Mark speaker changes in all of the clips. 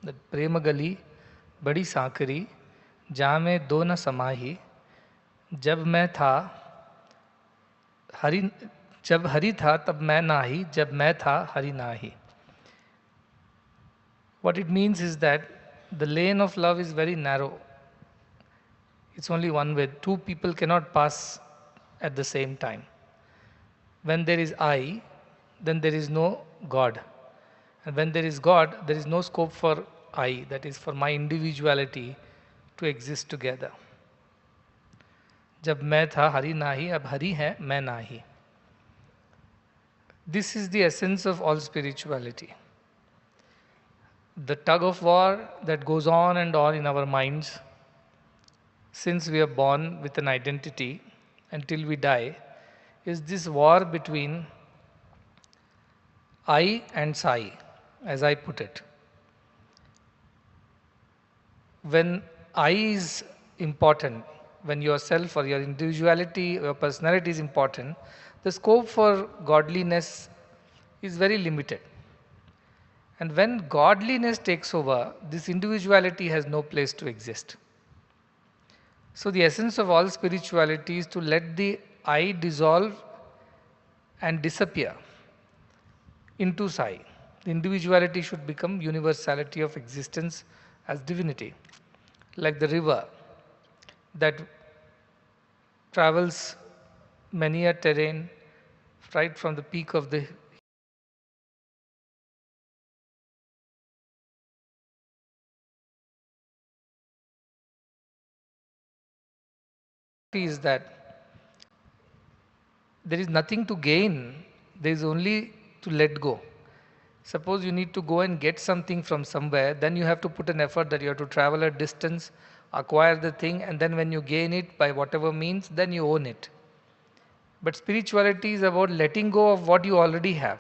Speaker 1: that प्रेम गली बड़ी सांकरी जहाँ में दो न समाही जब मैं था हरि जब हरि था तब मैं नाही जब मैं था हरि नाही. What it means is that the lane of love is very narrow. It's only one way. Two people cannot pass at the same time. When there is I, then there is no God. And when there is God, there is no scope for I, that is for my individuality to exist together. जब मैं था हरि नाही, अब हरि है मैं नाही. This is the essence of all spirituality. The tug of war that goes on and on in our minds since we are born with an identity until we die is this war between I and Sai, as I put it. When I is important, when yourself or your individuality or your personality is important, the scope for godliness is very limited. And when godliness takes over, this individuality has no place to exist. So the essence of all spirituality is to let the I dissolve and disappear into Sai. The individuality should become universality of existence as divinity. Like the river that travels many a terrain right from the peak of the is that there is nothing to gain, there is only to let go. Suppose you need to go and get something from somewhere, then you have to put an effort that you have to travel a distance, acquire the thing, and then when you gain it by whatever means, then you own it. But spirituality is about letting go of what you already have.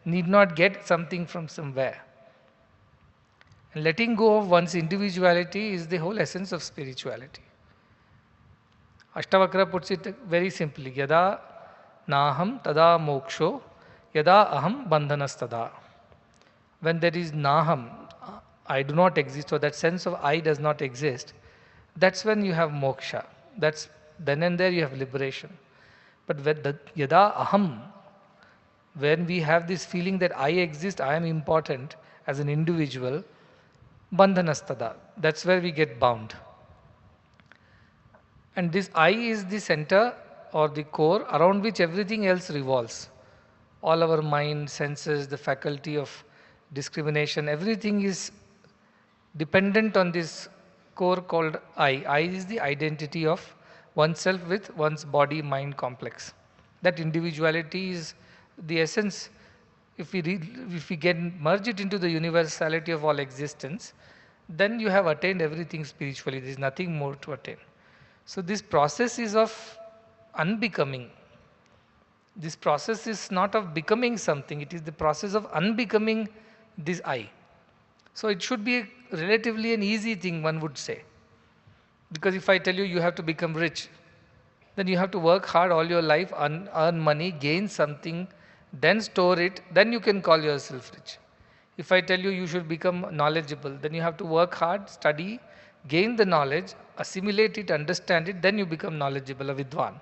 Speaker 1: Need not get something from somewhere. And letting go of one's individuality is the whole essence of spirituality. Ashtavakra puts it very simply, Yada naham tada moksho, yada aham bandhanastada. When there is naham, I do not exist, or that sense of I does not exist, that's when you have moksha. That's then and there you have liberation. But when the yada aham, when we have this feeling that I exist, I am important as an individual, bandhanastada, that's where we get bound. And this I is the center or the core around which everything else revolves. All our mind, senses, the faculty of discrimination, everything is dependent on this core called I. I is the identity of oneself with one's body-mind complex. That individuality is the essence. If we can merge it into the universality of all existence, then you have attained everything spiritually. There is nothing more to attain. So this process is of unbecoming. This process is not of becoming something, it is the process of unbecoming this I. So it should be relatively an easy thing, one would say. Because if I tell you have to become rich, then you have to work hard all your life, earn money, gain something, then store it, then you can call yourself rich. If I tell you should become knowledgeable, then you have to work hard, study, gain the knowledge, assimilate it, understand it, then you become knowledgeable, a vidwan.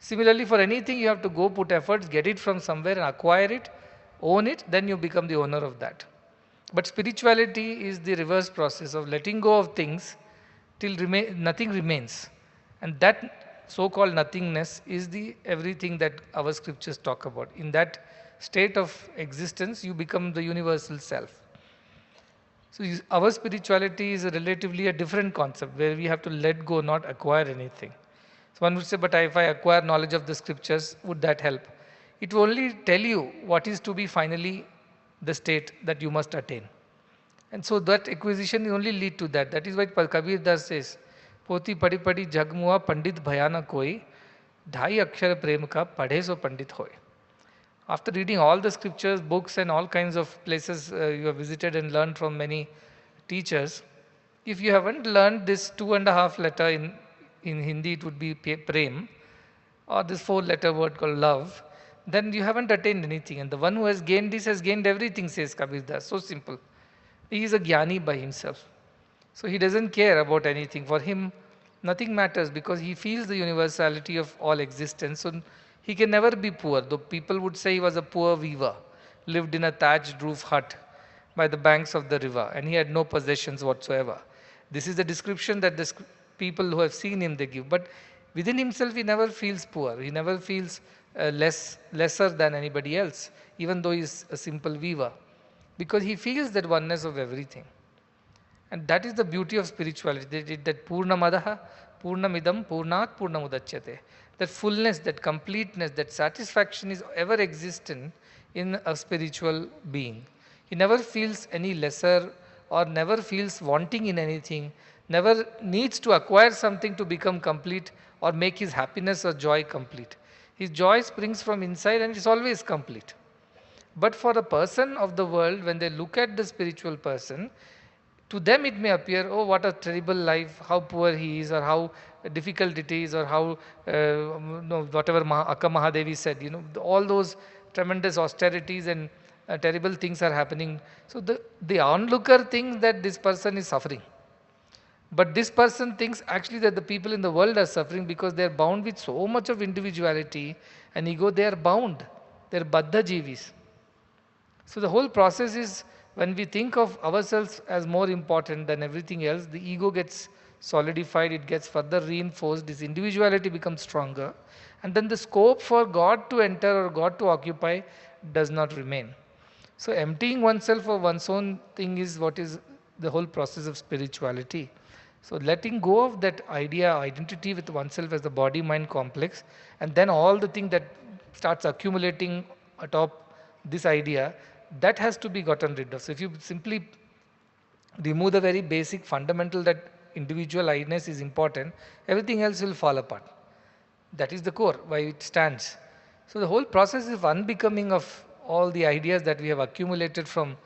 Speaker 1: Similarly, for anything you have to go put efforts, get it from somewhere and acquire it, own it, then you become the owner of that. But spirituality is the reverse process of letting go of things till nothing remains. And that so-called nothingness is the everything that our scriptures talk about. In that state of existence, you become the universal self. So our spirituality is relatively a different concept where we have to let go, not acquire anything. So one would say, but if I acquire knowledge of the scriptures, would that help? It will only tell you what is to be finally the state that you must attain. And so that acquisition will only lead to that. That is why Kabir Das says, Poti padi padi jagmua pandit bhayana koi, dhai akshar prem ka padhe so pandit hoy. After reading all the scriptures, books and all kinds of places you have visited and learned from many teachers, if you haven't learned this 2.5 letter in Hindi, it would be prem, or this 4-letter word called love, then you haven't attained anything. And the one who has gained this has gained everything, says Kabir Das. So simple. He is a jnani by himself. So he doesn't care about anything. For him, nothing matters because he feels the universality of all existence. So he can never be poor. Though people would say he was a poor weaver, lived in a thatched roof hut by the banks of the river, and he had no possessions whatsoever. This is the description that the people who have seen him they give. But within himself, he never feels poor. He never feels lesser than anybody else, even though he is a simple weaver, because he feels that oneness of everything. And that is the beauty of spirituality. That Purnamadaha, Purnamidam, Purnat, Purnamudachyate. That fullness, that completeness, that satisfaction is ever existent in a spiritual being. He never feels any lesser or never feels wanting in anything, never needs to acquire something to become complete or make his happiness or joy complete. His joy springs from inside and is always complete. But for a person of the world, when they look at the spiritual person, to them it may appear, oh, what a terrible life, how poor he is, or how difficult it is, or how, no, whatever Akka Mahadevi said, all those tremendous austerities and terrible things are happening. So the onlooker thinks that this person is suffering. But this person thinks actually that the people in the world are suffering because they are bound with so much of individuality and ego, they are bound. They are baddha jivis. So the whole process is, when we think of ourselves as more important than everything else, the ego gets solidified, it gets further reinforced, this individuality becomes stronger, and then the scope for God to enter or God to occupy does not remain. So emptying oneself of one's own thing is what is the whole process of spirituality. So letting go of that idea, identity with oneself as the body-mind complex, and then all the thing that starts accumulating atop this idea, that has to be gotten rid of. So if you simply remove the very basic fundamental that individual I-ness is important, everything else will fall apart. That is the core, why it stands. So the whole process is unbecoming of all the ideas that we have accumulated from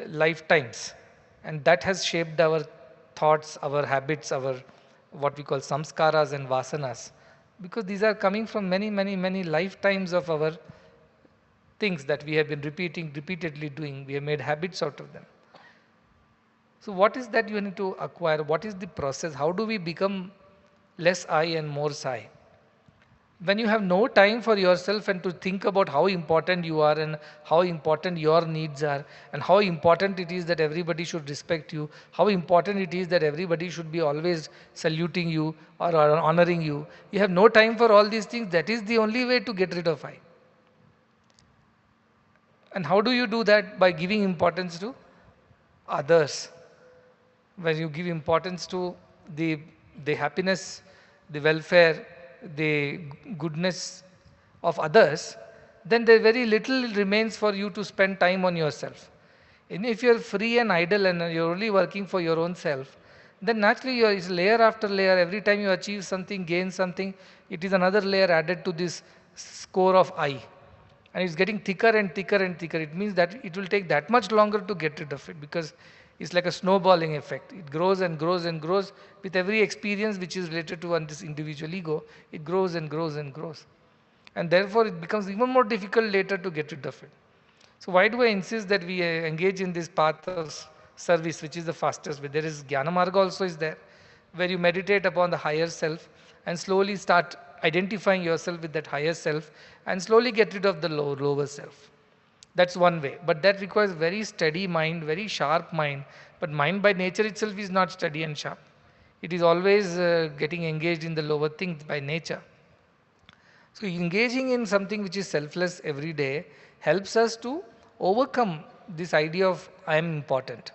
Speaker 1: lifetimes, and that has shaped our thoughts, our habits, our what we call samskaras and vasanas, because these are coming from many lifetimes of our things that we have been repeatedly doing. We have made habits out of them. So what is that you need to acquire? What is the process? How do we become less I and more Sai? When you have no time for yourself and to think about how important you are and how important your needs are and how important it is that everybody should respect you, how important it is that everybody should be always saluting you or honoring you. You have no time for all these things. That is the only way to get rid of I. And how do you do that? By giving importance to others. When you give importance to the happiness, the welfare, the goodness of others, then there very little remains for you to spend time on yourself. And if you are free and idle and you are only working for your own self, then naturally you are layer after layer. Every time you achieve something, gain something, it is another layer added to this score of I. And it's getting thicker and thicker and thicker. It means that it will take that much longer to get rid of it, because it's like a snowballing effect. It grows and grows and grows with every experience which is related to this individual ego. It grows and grows and grows. And therefore it becomes even more difficult later to get rid of it. So why do I insist that we engage in this path of service, which is the fastest way? There is Jnana Marga also is there, where you meditate upon the higher self and slowly start identifying yourself with that higher self and slowly get rid of the lower self. That's one way, but that requires very steady mind, very sharp mind. But mind by nature itself is not steady and sharp. It is always getting engaged in the lower things by nature. So engaging in something which is selfless every day helps us to overcome this idea of I am important.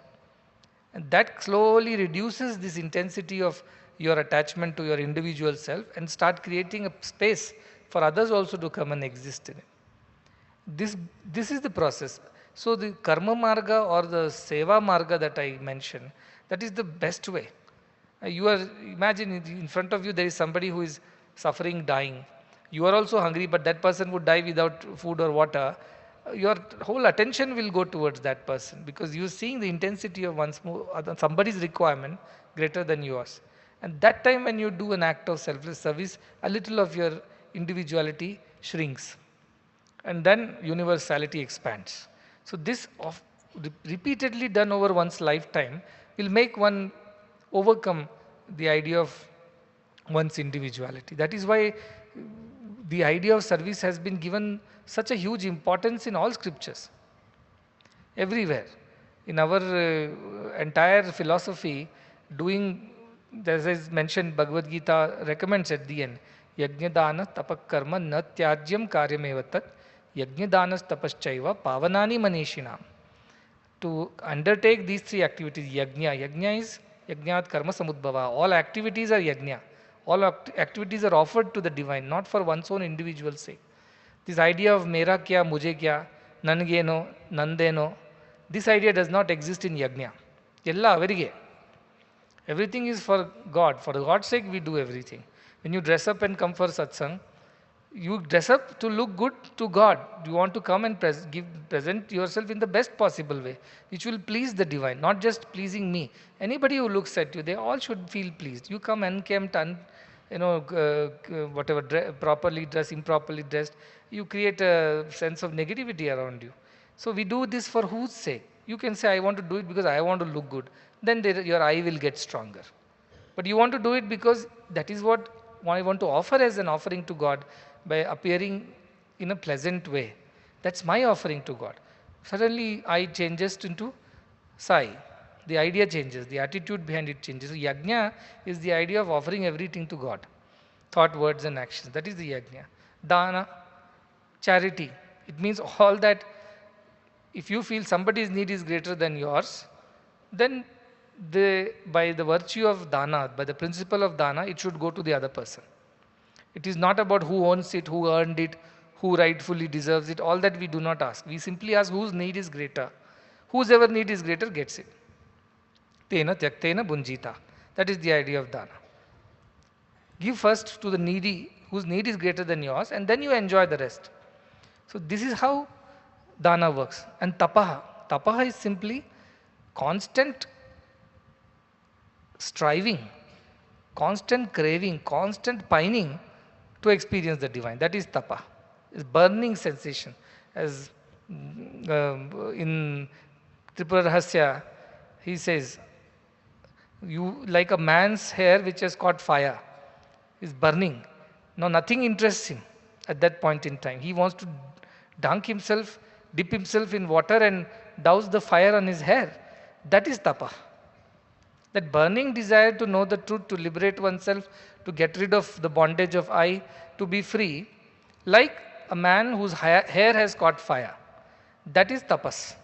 Speaker 1: And that slowly reduces this intensity of your attachment to your individual self and start creating a space for others also to come and exist in it. This is the process. So the karma marga or the seva marga that I mentioned, that is the best way. Imagine in front of you there is somebody who is suffering, dying. You are also hungry, but that person would die without food or water. Your whole attention will go towards that person because you are seeing the intensity of somebody's requirement greater than yours. And that time when you do an act of selfless service, a little of your individuality shrinks. And then universality expands. So this repeatedly done over one's lifetime will make one overcome the idea of one's individuality. That is why the idea of service has been given such a huge importance in all scriptures, everywhere. In our entire philosophy, doing, as is mentioned, Bhagavad Gita recommends at the end, Yajna dana tapak karma na tyajyam karyamevat tat yajna danas tapaschaiva pavanani manishinam. To undertake these three activities, yajna is yajnat karma samudbhava. All activities are yajna. All activities are offered to the divine, not for one's own individual sake. This idea of mera kya, mujhe kya, nangeno, nandeno, this idea does not exist in yajna. Ella avarige. Everything is for God. For God's sake, we do everything. When you dress up and come for satsang, you dress up to look good to God. You want to come and present yourself in the best possible way, which will please the divine, not just pleasing me. Anybody who looks at you, they all should feel pleased. You come unkempt, whatever, properly dressed, improperly dressed, you create a sense of negativity around you. So we do this for whose sake? You can say, I want to do it because I want to look good. Then your eye will get stronger. But you want to do it because that is what I want to offer as an offering to God by appearing in a pleasant way. That's my offering to God. Suddenly, I changes into Sai. The idea changes, the attitude behind it changes. So, Yajna is the idea of offering everything to God. Thought, words and actions. That is the Yajna. Dana, charity. It means all that if you feel somebody's need is greater than yours, then by the virtue of dana, by the principle of dana, it should go to the other person. It is not about who owns it, who earned it, who rightfully deserves it. All that we do not ask. We simply ask whose need is greater. Whosever need is greater gets it. Tena tyaktena bunjita. That is the idea of dana. Give first to the needy whose need is greater than yours, and then you enjoy the rest. So this is how dana works. And tapaha. Tapaha is simply constant striving, constant craving, constant pining to experience the divine. That is tapa. It's burning sensation. As in Tripura Rahasya, he says, you like a man's hair which has caught fire, is burning. Now nothing interests him at that point in time. He wants to dunk himself, dip himself in water and douse the fire on his hair. That is tapa. That burning desire to know the truth, to liberate oneself, to get rid of the bondage of I, to be free, like a man whose hair has caught fire. That is tapas.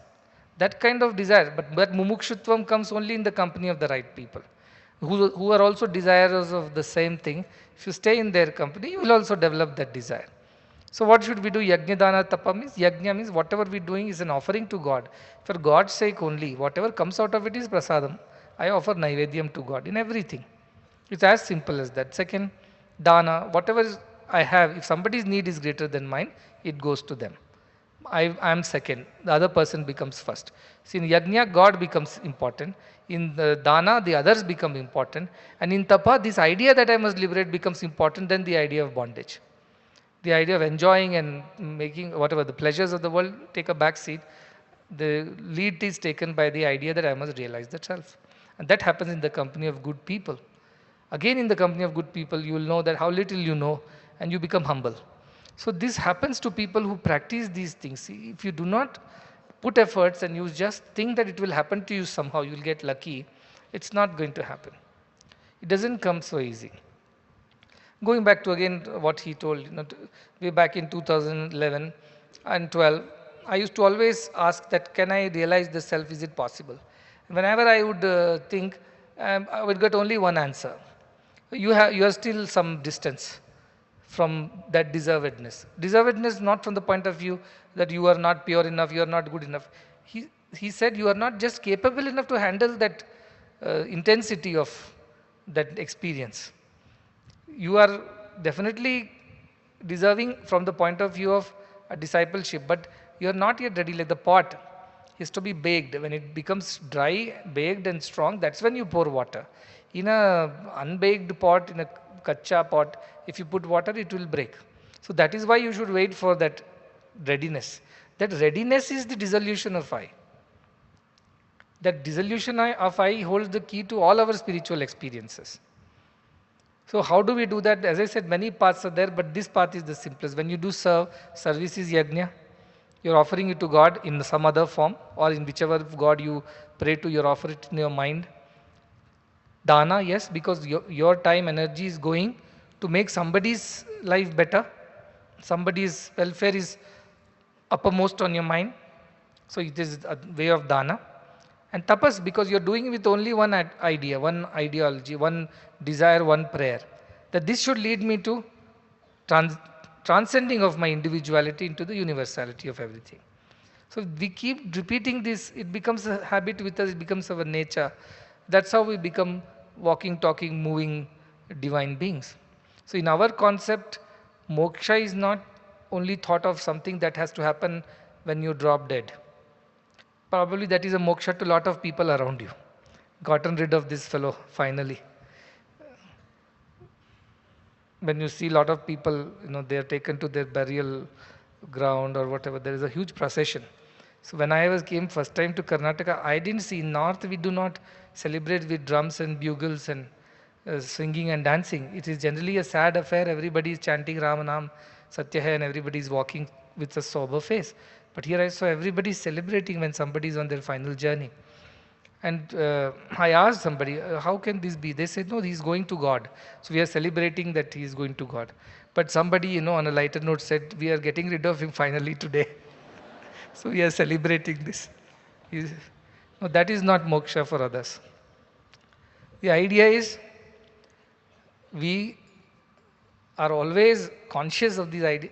Speaker 1: That kind of desire, but mumukshutvam comes only in the company of the right people, who are also desirous of the same thing. If you stay in their company, you will also develop that desire. So what should we do? Yajna dana tapa means, yajna means whatever we are doing is an offering to God. For God's sake only. Whatever comes out of it is prasadam. I offer naivedyam to God in everything. It's as simple as that. Second, dana, whatever I have, if somebody's need is greater than mine, it goes to them. I am second, the other person becomes first. See, in yajna, God becomes important. In the dana, the others become important. And in tapa, this idea that I must liberate becomes important than the idea of bondage. The idea of enjoying and making whatever the pleasures of the world take a back seat. The lead is taken by the idea that I must realize the self. And that happens in the company of good people. Again, in the company of good people, you will know that how little you know and you become humble. So this happens to people who practice these things. See, if you do not put efforts and you just think that it will happen to you somehow, you will get lucky, it's not going to happen. It doesn't come so easy. Going back to again what he told, way back in 2011 and 12, I used to always ask that, can I realize the self? Is it possible? Whenever I would think, I would get only one answer. You are still some distance from that deservedness. Deservedness not from the point of view that you are not pure enough, you are not good enough. He said you are not just capable enough to handle that intensity of that experience. You are definitely deserving from the point of view of a discipleship, but you are not yet ready. Like the pot is to be baked. When it becomes dry, baked and strong, that's when you pour water. In a unbaked pot, in a kacha pot, if you put water, it will break. So that is why you should wait for that readiness. That readiness is the dissolution of I. That dissolution of I holds the key to all our spiritual experiences. So how do we do that? As I said, many paths are there, but this path is the simplest. When you do service is yajna. You're offering it to God in some other form, or in whichever God you pray to, you offer it in your mind. Dana, yes, because your time, energy is going to make somebody's life better. Somebody's welfare is uppermost on your mind. So it is a way of dana. And tapas, because you're doing it with only one idea, one ideology, one desire, one prayer. That this should lead me to trans- transcending of my individuality into the universality of everything. So we keep repeating this, it becomes a habit with us, it becomes our nature. That's how we become walking, talking, moving divine beings. So in our concept, moksha is not only thought of something that has to happen when you drop dead. Probably that is a moksha to a lot of people around you. Gotten rid of this fellow finally. When you see a lot of people, they are taken to their burial ground or whatever, there is a huge procession. So when came first time to Karnataka, I didn't see. In North, we do not celebrate with drums and bugles and singing and dancing. It is generally a sad affair. Everybody is chanting Ramanam, Satya Hai, and everybody is walking with a sober face. But here I saw everybody celebrating when somebody is on their final journey. And I asked somebody, how can this be? They said, no, he's going to God. So we are celebrating that he is going to God. But somebody, on a lighter note said, we are getting rid of him finally today. So we are celebrating this. No, that is not moksha for others. The idea is we are always conscious of this idea,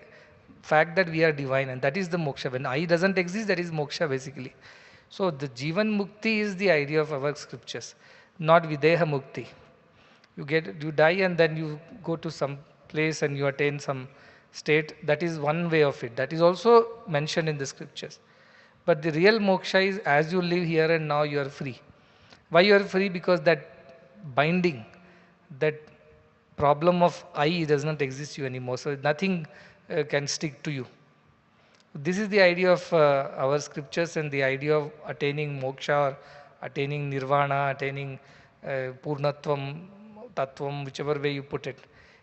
Speaker 1: fact that we are divine, and that is the moksha. When I doesn't exist, that is moksha basically. So the Jivan Mukti is the idea of our scriptures, not Videha Mukti. You die and then you go to some place and you attain some state. That is one way of it. That is also mentioned in the scriptures. But the real moksha is as you live here and now you are free. Why you are free? Because that binding, that problem of I does not exist you anymore. So nothing can stick to you. This is the idea of our scriptures and the idea of attaining moksha or attaining nirvana, attaining purnatvam, tattvam, whichever way you put it,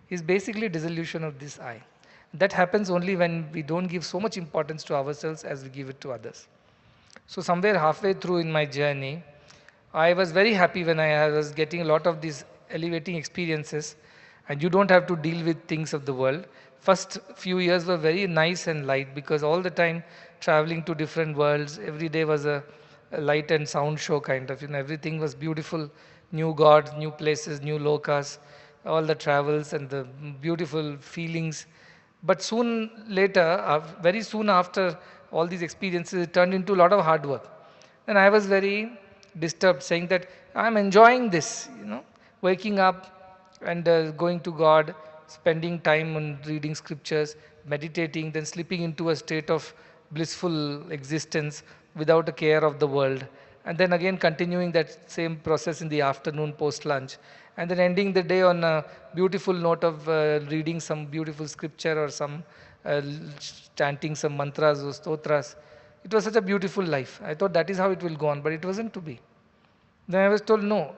Speaker 1: is basically dissolution of this I. That happens only when we don't give so much importance to ourselves as we give it to others. So somewhere halfway through in my journey, I was very happy when I was getting a lot of these elevating experiences, and you don't have to deal with things of the world. First few years were very nice and light because all the time traveling to different worlds, every day was a light and sound show kind of, everything was beautiful, new gods, new places, new lokas, all the travels and the beautiful feelings. But soon later, very soon after all these experiences, it turned into a lot of hard work. And I was very disturbed, saying that I'm enjoying this, waking up and going to God, spending time on reading scriptures, meditating, then slipping into a state of blissful existence without a care of the world. And then again continuing that same process in the afternoon post lunch. And then ending the day on a beautiful note of reading some beautiful scripture or some chanting some mantras or stotras. It was such a beautiful life. I thought that is how it will go on, but it wasn't to be. Then I was told, no,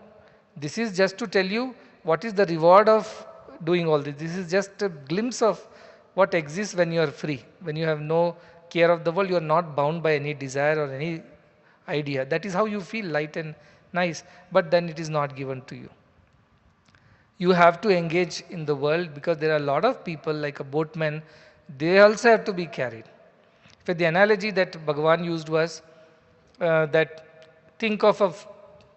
Speaker 1: this is just to tell you what is the reward of doing all this. This is just a glimpse of what exists when you are free, when you have no care of the world, you are not bound by any desire or any idea. That is how you feel light and nice, but then it is not given to you. You have to engage in the world because there are a lot of people like a boatman, they also have to be carried. So the analogy that Bhagavan used was that think of a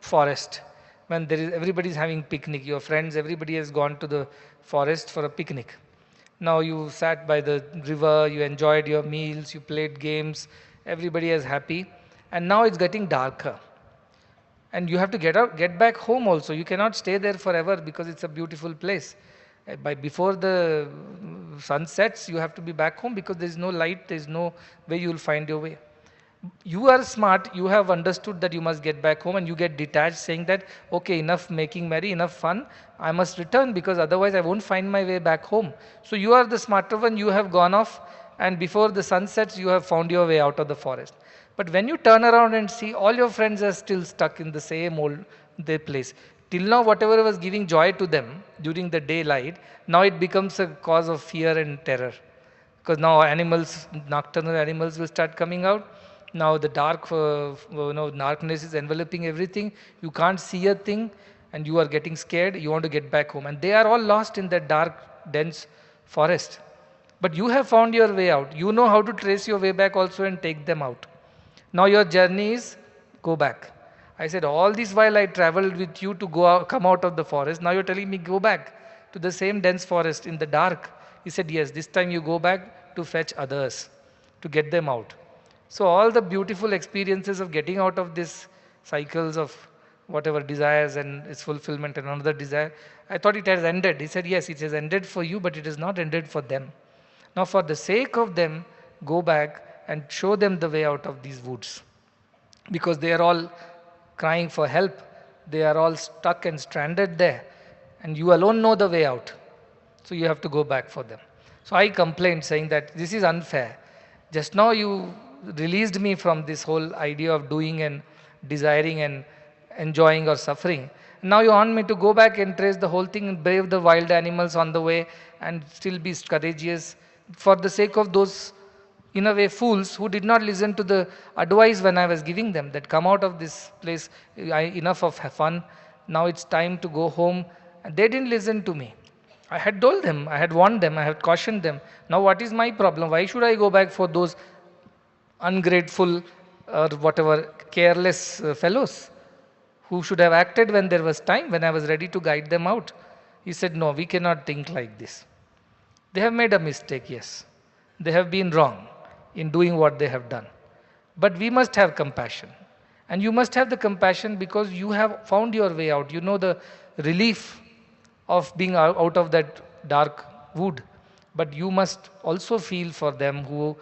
Speaker 1: forest when everybody is having picnic, your friends, everybody has gone to the forest for a picnic. Now you sat by the river, you enjoyed your meals, you played games, everybody is happy, and now it's getting darker. And you have to get back home also. You cannot stay there forever because it's a beautiful place. Before the sun sets, you have to be back home because there is no light, there is no way you will find your way. You are smart, you have understood that you must get back home and you get detached saying that, okay, enough making merry, enough fun, I must return because otherwise I won't find my way back home. So you are the smarter one, you have gone off and before the sun sets, you have found your way out of the forest. But when you turn around and see all your friends are still stuck in the same old their place. Till now, whatever was giving joy to them during the daylight, now it becomes a cause of fear and terror. Because now animals, nocturnal animals will start coming out. Now the darkness is enveloping everything. You can't see a thing and you are getting scared. You want to get back home. And they are all lost in that dark, dense forest. But you have found your way out. You know how to trace your way back also and take them out. Now your journey is go back. I said, all this while I traveled with you to go out, come out of the forest. Now you're telling me go back to the same dense forest in the dark. He said, yes, this time you go back to fetch others, to get them out. So all the beautiful experiences of getting out of this cycles of whatever desires and its fulfillment and another desire, I thought it has ended. He said, yes, it has ended for you, but it has not ended for them. Now for the sake of them, go back and show them the way out of these woods. Because they are all crying for help. They are all stuck and stranded there. And you alone know the way out. So you have to go back for them. So I complained saying that this is unfair. Just now you released me from this whole idea of doing and desiring and enjoying or suffering. Now you want me to go back and trace the whole thing and brave the wild animals on the way and still be courageous for the sake of those, in a way, fools who did not listen to the advice when I was giving them that come out of this place, enough of fun, now it's time to go home. And they didn't listen to me. I had told them, I had warned them, I had cautioned them. Now what is my problem? Why should I go back for those ungrateful or whatever careless fellows who should have acted when there was time, when I was ready to guide them out? He said, no, we cannot think like this. They have made a mistake, yes. They have been wrong in doing what they have done. But we must have compassion. And you must have the compassion because you have found your way out. You know the relief of being out of that dark wood. But you must also feel for them who,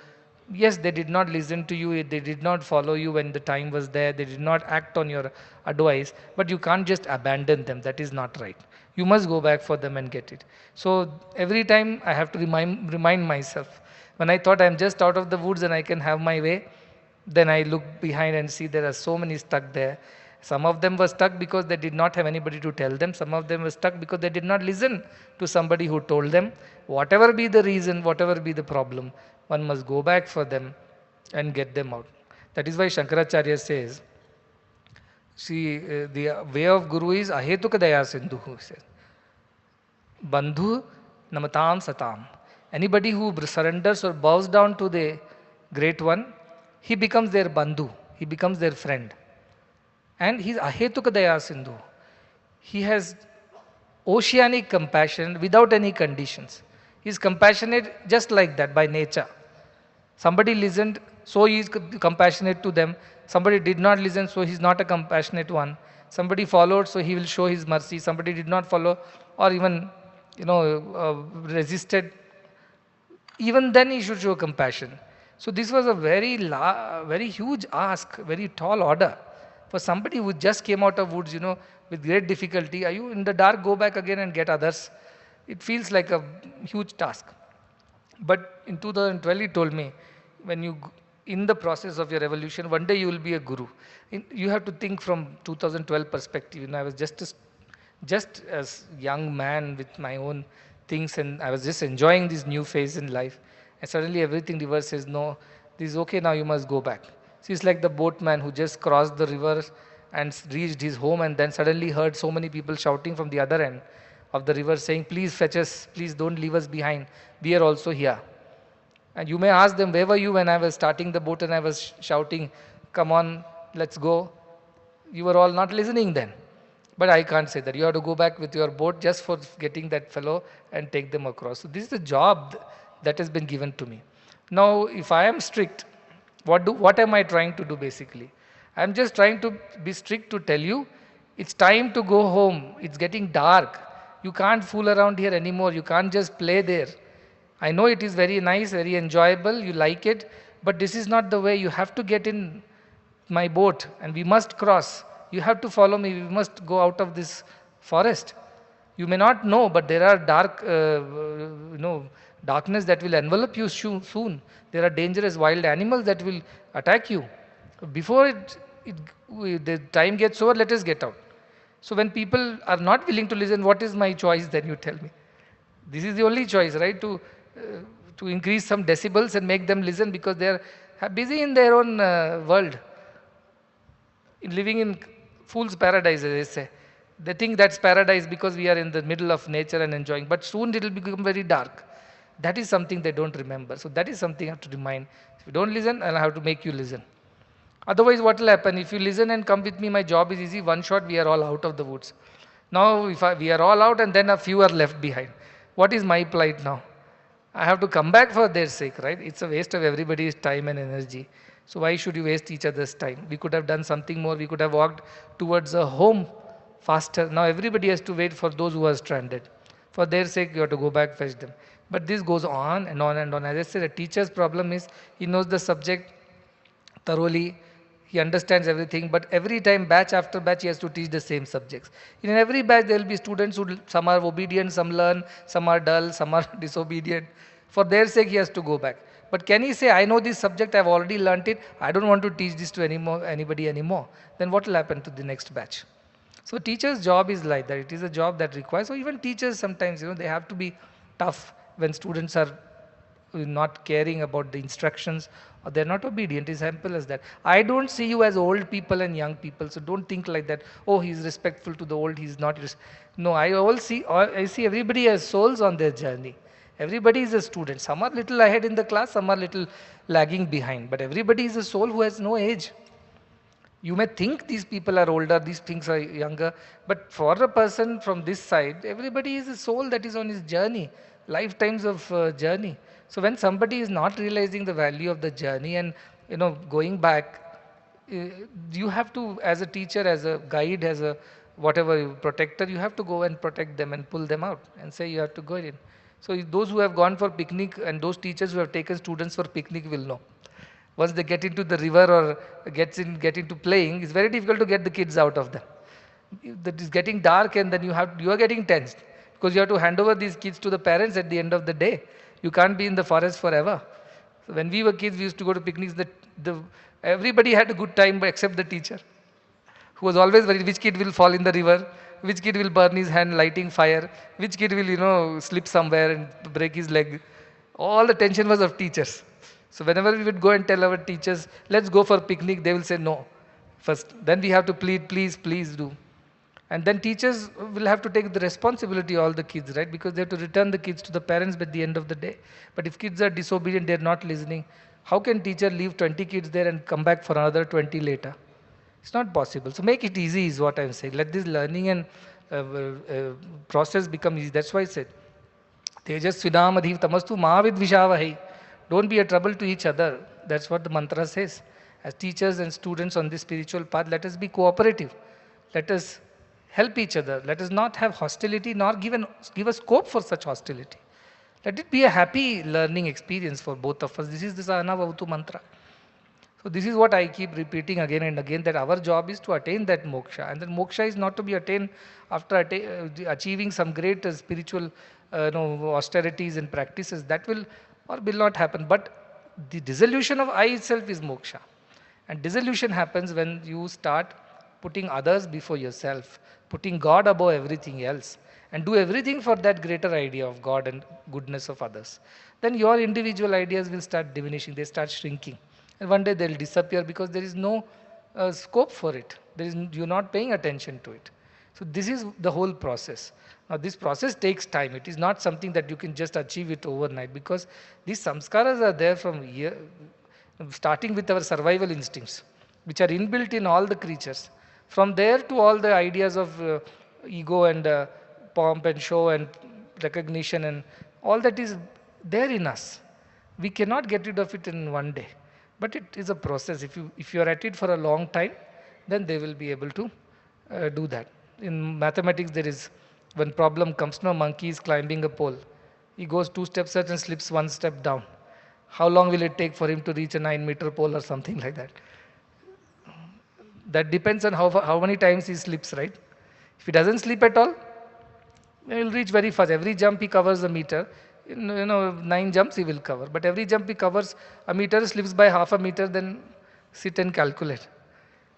Speaker 1: yes, they did not listen to you, they did not follow you when the time was there, they did not act on your advice, but you can't just abandon them. That is not right. You must go back for them and get it. So every time I have to remind myself, when I thought I'm just out of the woods and I can have my way, then I look behind and see there are so many stuck there. Some of them were stuck because they did not have anybody to tell them. Some of them were stuck because they did not listen to somebody who told them. Whatever be the reason, whatever be the problem, one must go back for them and get them out. That is why Shankaracharya says, see, the way of Guru is ahetuka daya sindhu, he says. Bandhu namatam satam. Anybody who surrenders or bows down to the Great One, he becomes their bandhu, he becomes their friend. And he's ahetuka daya sindhu. He has oceanic compassion without any conditions. He's compassionate just like that by nature. Somebody listened, so he is compassionate to them. Somebody did not listen, so he's not a compassionate one. Somebody followed, so he will show his mercy. Somebody did not follow or even resisted. Even then he should show compassion. So this was a very huge ask, very tall order. For somebody who just came out of woods, with great difficulty, are you in the dark, go back again and get others? It feels like a huge task. But in 2012 he told me, when you, in the process of your evolution, one day you will be a guru. You have to think from 2012 perspective. I was just as young man with my own things and I was just enjoying this new phase in life. And suddenly everything reverses, no, this is okay, now you must go back. So it's like the boatman who just crossed the river and reached his home and then suddenly heard so many people shouting from the other end of the river saying, please fetch us, please don't leave us behind, we are also here. And you may ask them, where were you when I was starting the boat and I was shouting, come on, let's go. You were all not listening then. But I can't say that. You have to go back with your boat just for getting that fellow and take them across. So this is the job that has been given to me. Now, if I am strict, what am I trying to do basically? I am just trying to be strict to tell you, it's time to go home. It's getting dark. You can't fool around here anymore. You can't just play there. I know it is very nice, very enjoyable. You like it. But this is not the way. You have to get in my boat and we must cross. You have to follow me. We must go out of this forest. You may not know, but there are darkness that will envelop you soon. There are dangerous wild animals that will attack you. Before the time gets over, let us get out. So when people are not willing to listen, what is my choice then, you tell me? This is the only choice, right? To increase some decibels and make them listen because they are busy in their own world, living in fool's paradise, as they say. They think that's paradise because we are in the middle of nature and enjoying. But soon it will become very dark. That is something they don't remember. So that is something I have to remind. If you don't listen, I'll have to make you listen. Otherwise, what will happen? If you listen and come with me, my job is easy. One shot, we are all out of the woods. Now, if we are all out and then a few are left behind, what is my plight now? I have to come back for their sake, right? It's a waste of everybody's time and energy. So why should you waste each other's time? We could have done something more. We could have walked towards a home faster. Now everybody has to wait for those who are stranded. For their sake, you have to go back, fetch them. But this goes on and on and on. As I said, a teacher's problem is he knows the subject thoroughly, he understands everything, but every time, batch after batch, he has to teach the same subjects. In every batch, there will be students who, some are obedient, some learn, some are dull, some are disobedient. For their sake, he has to go back. But can he say, I know this subject, I've already learnt it, I don't want to teach this to anybody anymore? Then what will happen to the next batch? So teacher's job is like that. It is a job that requires, so even teachers sometimes, they have to be tough when students are not caring about the instructions or they're not obedient. It's simple as that. I don't see you as old people and young people, so don't think like that. Oh, he's respectful to the old, he's not. No, I see everybody as souls on their journey. Everybody is a student. Some are little ahead in the class, some are little lagging behind, but everybody is a soul who has no age. You may think these people are older, these things are younger, but for a person from this side, everybody is a soul that is on his journey, lifetimes of journey. So when somebody is not realizing the value of the journey and going back, you have to, as a teacher, as a guide, as a whatever protector, you have to go and protect them and pull them out and say you have to go in. So those who have gone for picnic and those teachers who have taken students for picnic will know. Once they get into the river or get into playing, it's very difficult to get the kids out of them. That is getting dark and then you are getting tensed because you have to hand over these kids to the parents at the end of the day. You can't be in the forest forever. So when we were kids, we used to go to picnics. Everybody had a good time except the teacher, who was always worried which kid will fall in the river, which kid will burn his hand lighting fire, which kid will slip somewhere and break his leg. All the tension was of teachers. So whenever we would go and tell our teachers, let's go for picnic, they will say no first. Then we have to plead, please, please do. And then teachers will have to take the responsibility, all the kids, right? Because they have to return the kids to the parents by the end of the day. But if kids are disobedient, they're not listening, how can teacher leave 20 kids there and come back for another 20 later? It's not possible. So make it easy is what I'm saying. Let this learning and process become easy. That's why I said, Tejasvidam adhiv tamastu mahavid vishavahi. Don't be a trouble to each other. That's what the mantra says. As teachers and students on this spiritual path, let us be cooperative. Let us help each other. Let us not have hostility nor give a scope for such hostility. Let it be a happy learning experience for both of us. This is the Sahana Bhavatu mantra. So this is what I keep repeating again and again, that our job is to attain that moksha. And that moksha is not to be attained after achieving some great spiritual austerities and practices. That will not happen. But the dissolution of I itself is moksha. And dissolution happens when you start putting others before yourself, putting God above everything else, and do everything for that greater idea of God and goodness of others. Then your individual ideas will start diminishing, they start shrinking. And one day they'll disappear because there is no scope for it. You're not paying attention to it. So this is the whole process. Now this process takes time. It is not something that you can just achieve it overnight, because these samskaras are there from starting with our survival instincts, which are inbuilt in all the creatures. From there to all the ideas of ego and pomp and show and recognition and all that is there in us. We cannot get rid of it in one day. But it is a process. If you are at it for a long time, then they will be able to do that. In mathematics, there is, when problem comes, no, monkey is climbing a pole. He goes 2 steps up and slips 1 step down. How long will it take for him to reach a 9-meter pole or something like that? That depends on how many times he slips, right? If he doesn't slip at all, he will reach very fast. Every jump he covers a meter. 9 jumps he will cover. But every jump he covers a meter, slips by half a meter, then Sit and calculate.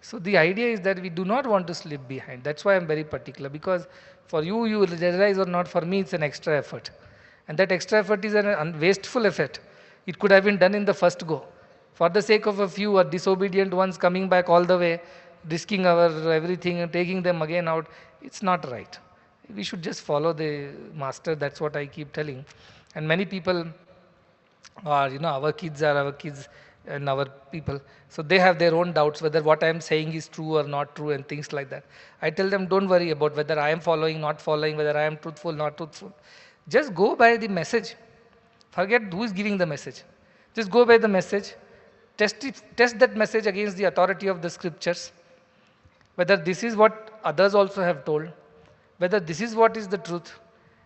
Speaker 1: So the idea is that we do not want to slip behind. That's why I'm very particular, because for you, you will realize or not, for me, it's an extra effort. And that extra effort is an wasteful effort. It could have been done in the first go. For the sake of a few or disobedient ones coming back all the way, risking our everything and taking them again out, it's not right. We should just follow the master. That's what I keep telling. And many people are, our kids are our kids and our people. So they have their own doubts whether what I am saying is true or not true and things like that. I tell them, don't worry about whether I am following, not following, whether I am truthful, not truthful. Just go by the message. Forget who is giving the message. Just go by the message. Test that message against the authority of the scriptures. Whether this is what others also have told. Whether this is what is the truth.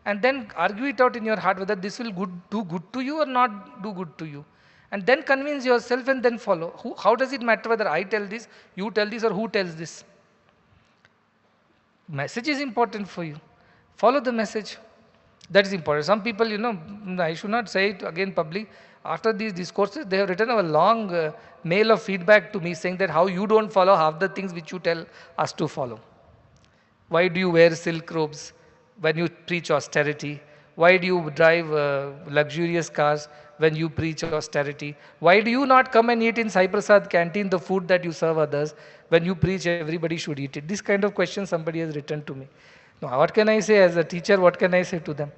Speaker 1: And then argue it out in your heart whether this will do good to you or not do good to you. And then convince yourself and then follow. How does it matter whether I tell this, you tell this, or who tells this? Message is important for you. Follow the message. That is important. Some people, I should not say it again publicly. After these discourses, they have written a long mail of feedback to me saying that how you don't follow half the things which you tell us to follow. Why do you wear silk robes when you preach austerity? Why do you drive luxurious cars when you preach austerity? Why do you not come and eat in Sai Prasad canteen the food that you serve others? When you preach, everybody should eat it. This kind of question somebody has written to me. Now, what can I say as a teacher? What can I say to them?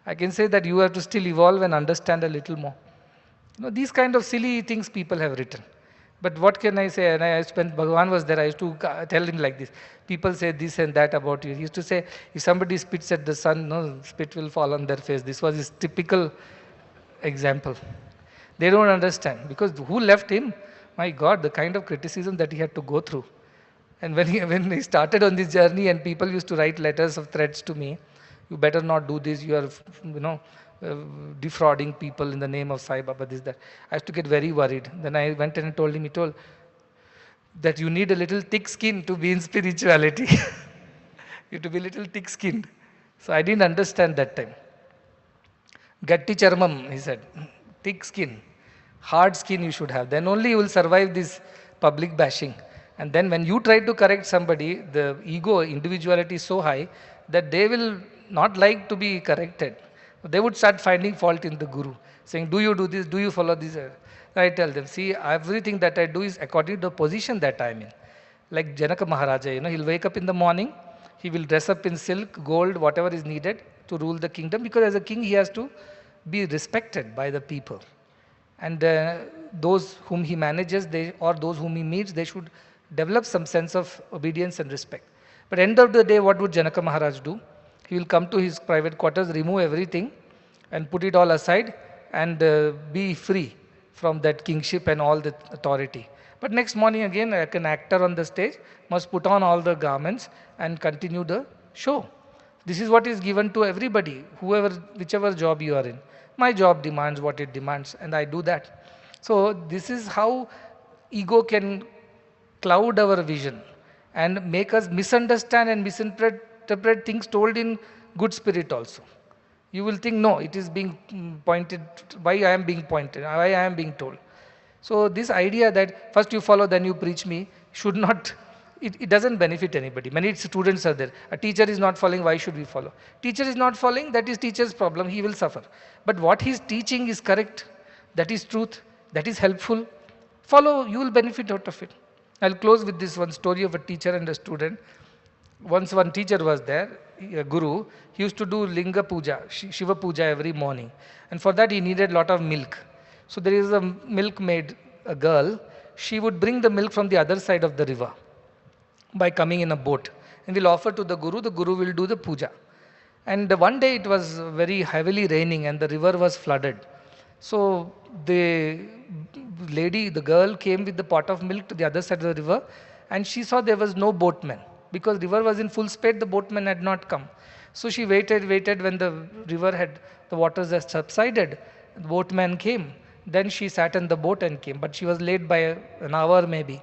Speaker 1: I can say that you have to still evolve and understand a little more. These kind of silly things people have written. But what can I say? And Bhagavan was there, I used to tell him like this. People say this and that about you. He used to say, if somebody spits at the sun, no, spit will fall on their face. This was his typical example. They don't understand. Because who left him? My God, the kind of criticism that he had to go through. And when he started on this journey and people used to write letters of threats to me, you better not do this, you are, defrauding people in the name of Sai Baba, this, that. I used to get very worried. Then I went and told him, he told that you need a little thick skin to be in spirituality. You have to be a little thick skinned. So I didn't understand that time. Gatti charmam, he said. Thick skin. Hard skin you should have. Then only you will survive this public bashing. And then when you try to correct somebody, the ego, individuality is so high that they will not like to be corrected. They would start finding fault in the guru, saying, do you do this? Do you follow this? I tell them, see, everything that I do is according to the position that I am in. Like Janaka Maharaja, he'll wake up in the morning, he will dress up in silk, gold, whatever is needed to rule the kingdom, because as a king he has to be respected by the people. And those whom he manages, or those whom he meets, they should develop some sense of obedience and respect. But end of the day, what would Janaka Maharaj do? He will come to his private quarters, remove everything and put it all aside and be free from that kingship and all the authority. But next morning again, like an actor on the stage, must put on all the garments and continue the show. This is what is given to everybody, whichever job you are in. My job demands what it demands, and I do that. So this is how ego can cloud our vision and make us misunderstand and misinterpret things told in good spirit also. You will think, no, it is being pointed, why I am being pointed, why I am being told. So this idea that first you follow, then you preach me, should not, it doesn't benefit anybody. Many students are there. A teacher is not following, why should we follow? Teacher is not following, that is teacher's problem, he will suffer. But what he is teaching is correct, that is truth, that is helpful. Follow, you will benefit out of it. I'll close with this one story of a teacher and a student. Once one teacher was there, a guru, he used to do Linga Puja, Shiva Puja every morning. And for that he needed a lot of milk. So there is a milkmaid, a girl, she would bring the milk from the other side of the river by coming in a boat. And will offer to the guru will do the puja. And one day it was very heavily raining and the river was flooded. So the girl came with the pot of milk to the other side of the river and she saw there was no boatman. Because river was in full speed, the boatman had not come. So she waited when the waters had subsided. The boatman came. Then she sat in the boat and came. But she was late by an hour maybe.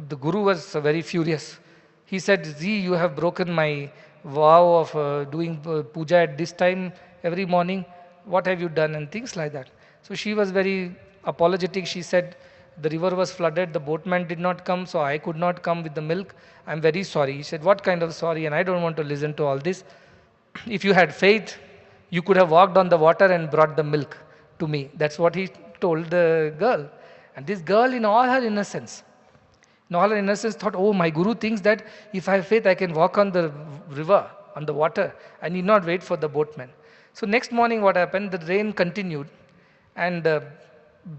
Speaker 1: The guru was very furious. He said, "See, you have broken my vow of doing puja at this time every morning. What have you done?" And things like that. So she was very apologetic. She said, The river was flooded. The boatman did not come, so I could not come with the milk. I'm very sorry. He said, what kind of sorry? And I don't want to listen to all this. If you had faith, you could have walked on the water and brought the milk to me. That's what he told the girl. And this girl, in all her innocence, thought, oh, my guru thinks that if I have faith, I can walk on the river, on the water. I need not wait for the boatman. So next morning, what happened? The rain continued, and the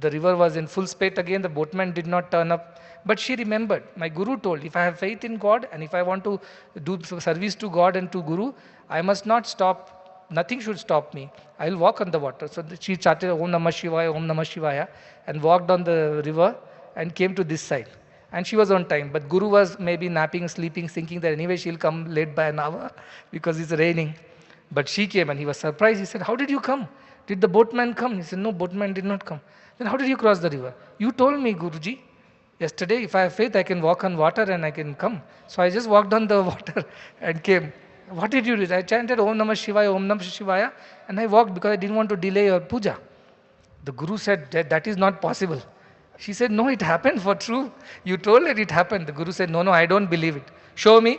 Speaker 1: river was in full spate again. The boatman did not turn up. But she remembered, my guru told, if I have faith in God and if I want to do service to God and to guru, I must not stop. Nothing should stop me. I will walk on the water. So she chanted Om Namah Shivaya, Om Namah Shivaya, and walked on the river and came to this side. And she was on time. But guru was maybe napping, sleeping, thinking that anyway she'll come late by an hour because it's raining. But she came and he was surprised. He said, how did you come? Did the boatman come? He said, no, boatman did not come. Then how did you cross the river? You told me, Guruji, yesterday if I have faith I can walk on water and I can come. So I just walked on the water and came. What did you do? I chanted Om Namah Shivaya, Om Namah Shivaya, and I walked because I didn't want to delay your puja. The Guru said, that is not possible. She said, no, it happened for true. You told her it happened. The Guru said, no, I don't believe it. Show me.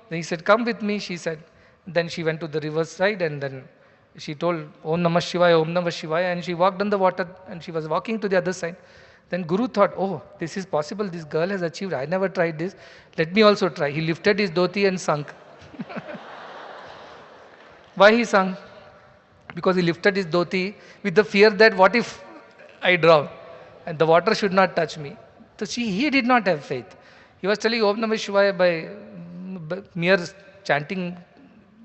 Speaker 1: Then he said, come with me, she said. Then she went to the river side and then she told Om Namah Shivaya, Om Namah Shivaya, and she walked on the water and she was walking to the other side. Then Guru thought, oh, this is possible. This girl has achieved. I never tried this. Let me also try. He lifted his dhoti and sunk. Why he sung? Because he lifted his dhoti with the fear that what if I drown and the water should not touch me. So he did not have faith. He was telling Om Namah Shivaya by mere chanting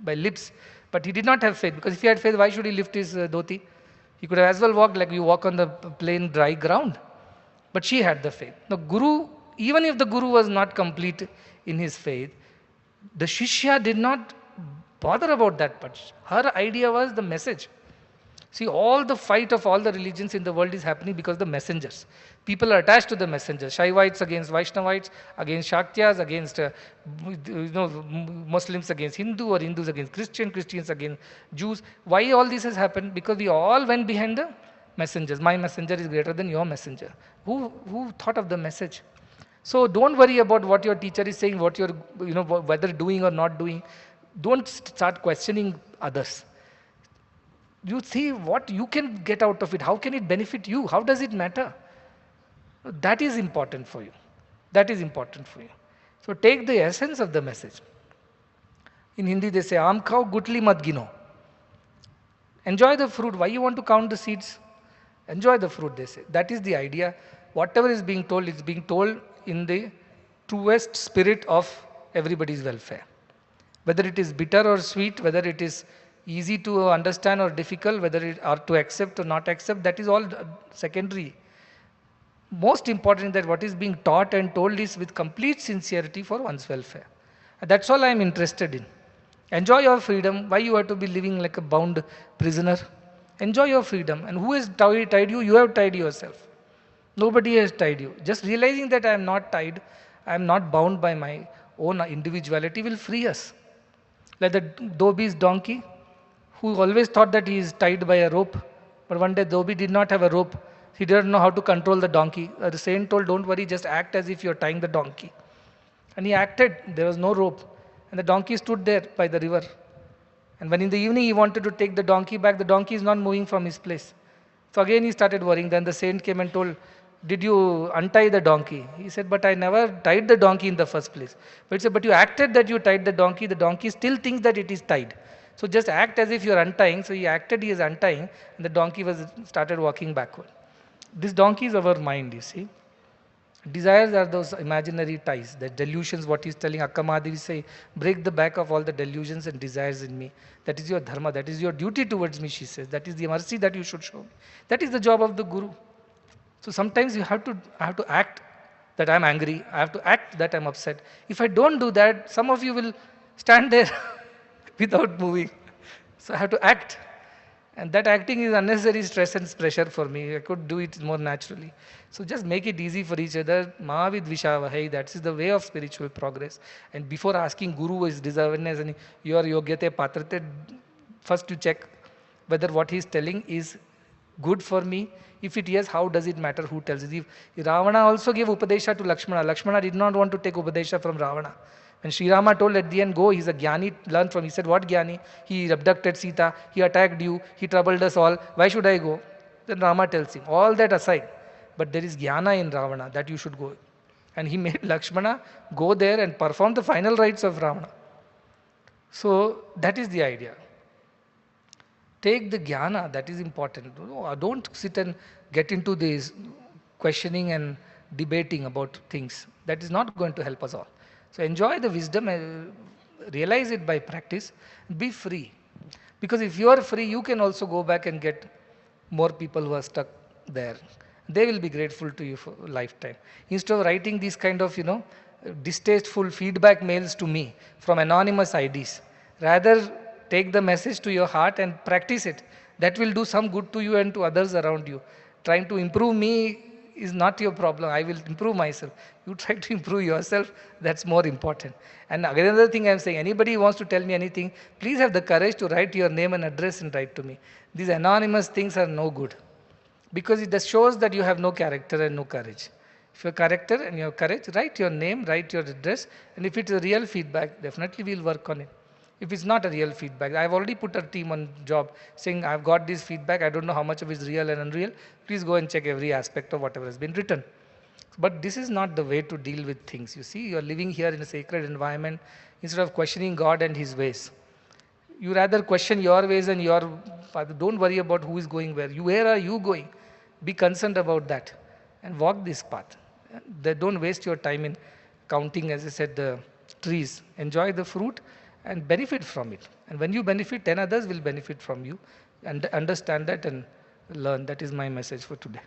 Speaker 1: by lips, but he did not have faith because if he had faith, why should he lift his dhoti? He could have as well walked like you walk on the plain dry ground. But she had the faith. The Guru, even if the Guru was not complete in his faith, the Shishya did not bother about that much. Her idea was the message. See, all the fight of all the religions in the world is happening because the messengers. People are attached to the messengers. Shaivites against Vaishnavites, against Shakyas, against Muslims against Hindu, or Hindus against Christians against Jews. Why all this has happened? Because we all went behind the messengers. My messenger is greater than your messenger. Who thought of the message? So don't worry about what your teacher is saying, what you're, whether doing or not doing. Don't start questioning others. You see what you can get out of it. How can it benefit you? How does it matter? That is important for you. That is important for you. So take the essence of the message. In Hindi they say, Aam khao, gutli mat gino. Enjoy the fruit. Why you want to count the seeds? Enjoy the fruit, they say. That is the idea. Whatever is being told, it's being told in the truest spirit of everybody's welfare. Whether it is bitter or sweet, whether it is easy to understand or difficult, whether it are to accept or not accept, that is all secondary. Most important is that what is being taught and told is with complete sincerity for one's welfare. And that's all I am interested in. Enjoy your freedom. Why you have to be living like a bound prisoner? Enjoy your freedom. And who has tied you? You have tied yourself. Nobody has tied you. Just realizing that I am not tied, I am not bound by my own individuality will free us. Like the Dhobi's donkey, who always thought that he is tied by a rope. But one day Dhobi did not have a rope. He didn't know how to control the donkey. The saint told, don't worry, just act as if you're tying the donkey. And he acted. There was no rope. And the donkey stood there by the river. And when in the evening he wanted to take the donkey back, the donkey is not moving from his place. So again he started worrying. Then the saint came and told, did you untie the donkey? He said, but I never tied the donkey in the first place. But he said, but you acted that you tied the donkey still thinks that it is tied. So just act as if you're untying. So he acted he is untying, and the donkey started walking backward. This donkey is our mind, you see. Desires are those imaginary ties, the delusions, what he's telling Akkamadi, say, break the back of all the delusions and desires in me. That is your dharma, that is your duty towards me, she says. That is the mercy that you should show me. That is the job of the Guru. So sometimes I have to act that I'm angry. I have to act that I'm upset. If I don't do that, some of you will stand there without moving. So I have to act. And that acting is unnecessary stress and pressure for me. I could do it more naturally. So just make it easy for each other. Mahavid Vishavahai, that is the way of spiritual progress. And before asking Guru is deservedness and your yogyate patrate, first you check whether what he is telling is good for me? If it yes, how does it matter who tells it? If Ravana also gave Upadesha to Lakshmana. Lakshmana did not want to take Upadesha from Ravana. When Sri Rama told at the end, go, he's a Jnani, learn from. He said, what Jnani? He abducted Sita, he attacked you, he troubled us all. Why should I go? Then Rama tells him, all that aside, but there is Jnana in Ravana that you should go. And he made Lakshmana go there and perform the final rites of Ravana. So that is the idea. Take the jnana, that is important. Don't sit and get into this questioning and debating about things. That is not going to help us all. So enjoy the wisdom, realize it by practice, be free. Because if you are free, you can also go back and get more people who are stuck there. They will be grateful to you for a lifetime. Instead of writing these kind of, distasteful feedback mails to me from anonymous IDs, rather take the message to your heart and practice it. That will do some good to you and to others around you. Trying to improve me is not your problem. I will improve myself. You try to improve yourself. That's more important. And another thing I'm saying, anybody who wants to tell me anything, please have the courage to write your name and address and write to me. These anonymous things are no good. Because it just shows that you have no character and no courage. If you have character and you have courage, write your name, write your address, and if it's a real feedback, definitely we'll work on it. If it's not a real feedback, I've already put a team on job saying, I've got this feedback, I don't know how much of it is real and unreal, please go and check every aspect of whatever has been written. But this is not the way to deal with things. You see, you're living here in a sacred environment instead of questioning God and His ways. You rather question your ways and your path. Don't worry about who is going where. Where are you going? Be concerned about that and walk this path. Don't waste your time in counting, as I said, the trees. Enjoy the fruit and benefit from it. And when you benefit, 10 others will benefit from you. And understand that and learn. That is my message for today.